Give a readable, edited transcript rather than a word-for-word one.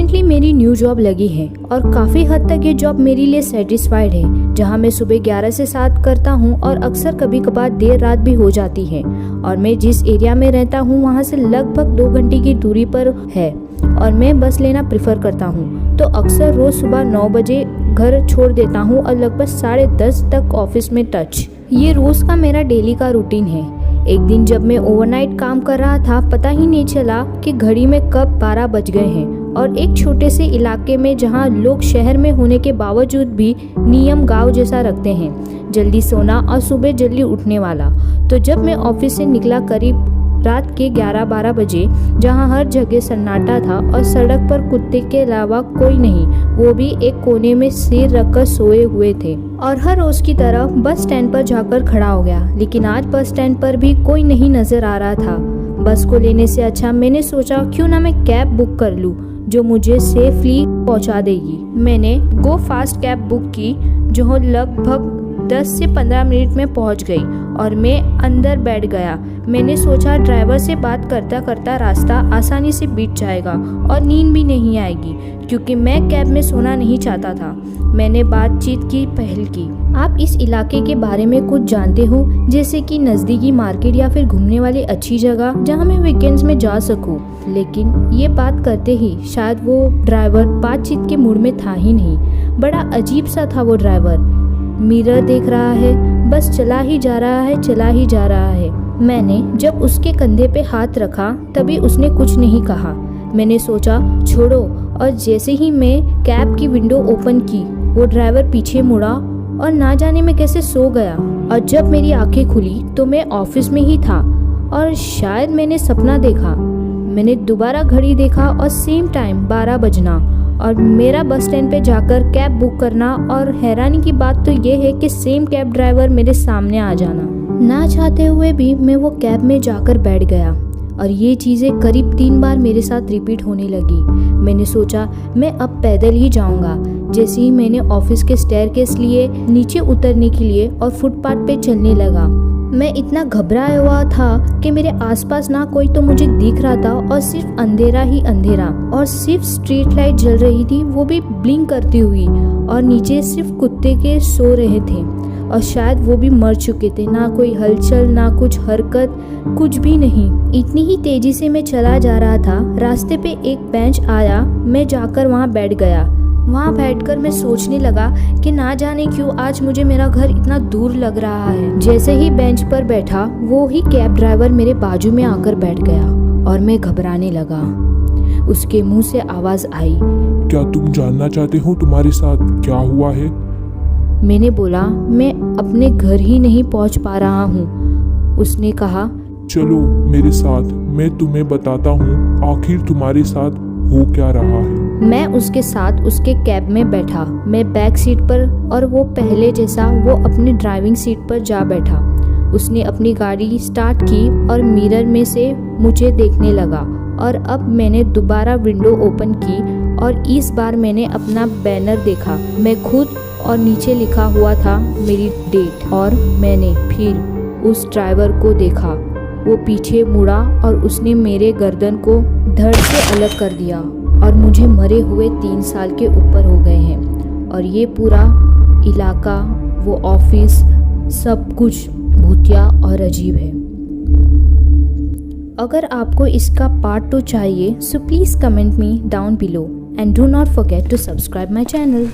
Recently मेरी new job लगी है और काफ़ी हद तक ये जॉब मेरे लिए सेटिस्फाइड है, जहां मैं सुबह 11 से 7 करता हूं और अक्सर कभी कभार देर रात भी हो जाती है। और मैं जिस एरिया में रहता हूं वहां से लगभग 2 घंटे की दूरी पर है और मैं बस लेना प्रेफर करता हूं। तो अक्सर रोज सुबह 9 बजे घर छोड़ देता हूं और लगभग 10:30 तक ऑफिस में टच। ये रोज का मेरा डेली का रूटीन है। एक दिन जब मैं ओवरनाइट काम कर रहा था, पता ही नहीं चला कि घड़ी में कब 12 बज गए हैं। और एक छोटे से इलाके में जहां लोग शहर में होने के बावजूद भी नियम गांव जैसा रखते हैं, जल्दी सोना और सुबह जल्दी उठने वाला। तो जब मैं ऑफिस से निकला करीब रात के 11-12 बजे, जहां हर जगह सन्नाटा था और सड़क पर कुत्ते के अलावा कोई नहीं, वो भी एक कोने में सिर रखकर सोए हुए थे। और हर रोज की तरह बस स्टैंड पर जाकर खड़ा हो गया, लेकिन आज बस स्टैंड पर भी कोई नहीं नजर आ रहा था। बस को लेने से अच्छा मैंने सोचा क्यों ना मैं कैब बुक कर लूं जो मुझे सेफली पहुंचा देगी। मैंने गो फास्ट कैब बुक की जो लगभग 10 से 15 मिनट में पहुंच गई और मैं अंदर बैठ गया। मैंने सोचा ड्राइवर से बात करता करता रास्ता आसानी से बीत जाएगा और नींद भी नहीं आएगी, क्योंकि मैं कैब में सोना नहीं चाहता था। मैंने बातचीत की पहल की। आप इस इलाके के बारे में कुछ जानते हो, जैसे कि नज़दीकी मार्केट या फिर घूमने वाली अच्छी जगह जहां मैं वीकेंड्स में जा सकूं? लेकिन ये बात करते ही शायद वो ड्राइवर बातचीत के मूड में था ही नहीं। बड़ा अजीब सा था वो ड्राइवर। मिरर देख रहा है, बस चला ही जा रहा है, चला ही जा रहा है। मैंने जब उसके कंधे पे हाथ रखा तभी उसने कुछ नहीं कहा। मैंने सोचा छोड़ो, और जैसे ही मैं कैब की विंडो ओपन की वो ड्राइवर पीछे मुड़ा और ना जाने में कैसे सो गया। और जब मेरी आंखें खुली तो मैं ऑफिस में ही था और शायद मैंने सपना देखा। मैंने दोबारा घड़ी देखा और सेम टाइम 12 बजना और मेरा बस स्टैंड पे जाकर कैब बुक करना। और हैरानी की बात तो ये है कि सेम कैब ड्राइवर मेरे सामने आ जाना। ना चाहते हुए भी मैं वो कैब में जाकर बैठ गया और ये चीज़ें करीब 3 बार मेरे साथ रिपीट होने लगी। मैंने सोचा मैं अब पैदल ही जाऊंगा। जैसे ही मैंने ऑफिस के स्टेयरकेस लिए नीचे उतरने के लिए और फुटपाथ पे चलने लगा, मैं इतना घबराया हुआ था कि मेरे आसपास ना कोई तो मुझे दिख रहा था और सिर्फ अंधेरा ही अंधेरा। और सिर्फ स्ट्रीट लाइट जल रही थी, वो भी ब्लिंक करती हुई, और नीचे सिर्फ कुत्ते के सो रहे थे और शायद वो भी मर चुके थे। ना कोई हलचल, ना कुछ हरकत, कुछ भी नहीं। इतनी ही तेजी से मैं चला जा रहा था। रास्ते पे एक बेंच आया, मैं जाकर वहाँ बैठ गया। वहाँ बैठकर मैं सोचने लगा कि ना जाने क्यों आज मुझे मेरा घर इतना दूर लग रहा है। जैसे ही बेंच पर बैठा वो ही कैब ड्राइवर मेरे बाजू में आकर बैठ गया और मैं घबराने लगा। उसके मुंह से आवाज आई, क्या तुम जानना चाहते हो तुम्हारे साथ क्या हुआ है? मैंने बोला मैं अपने घर ही नहीं पहुंच पा रहा हूँ। उसने कहा चलो मेरे साथ, मैं तुम्हें बताता हूँ आखिर तुम्हारे साथ हो क्या रहा है। मैं उसके साथ उसके कैब में बैठा। मैं बैक सीट पर और वो पहले जैसा वो अपनी ड्राइविंग सीट पर जा बैठा। उसने अपनी गाड़ी स्टार्ट की और मिरर में से मुझे देखने लगा। और अब मैंने दोबारा विंडो ओपन की और इस बार मैंने अपना बैनर देखा, मैं खुद, और नीचे लिखा हुआ था मेरी डेट। और मैंने फिर उस ड्राइवर को देखा। वो पीछे मुड़ा और उसने मेरे गर्दन को धड़ से अलग कर दिया और मुझे मरे हुए 3 साल के ऊपर हो गए हैं। और ये पूरा इलाका, वो ऑफिस, सब कुछ भूतिया और अजीब है। अगर आपको इसका पार्ट 2 चाहिए so please comment me down below and do not forget to subscribe my channel.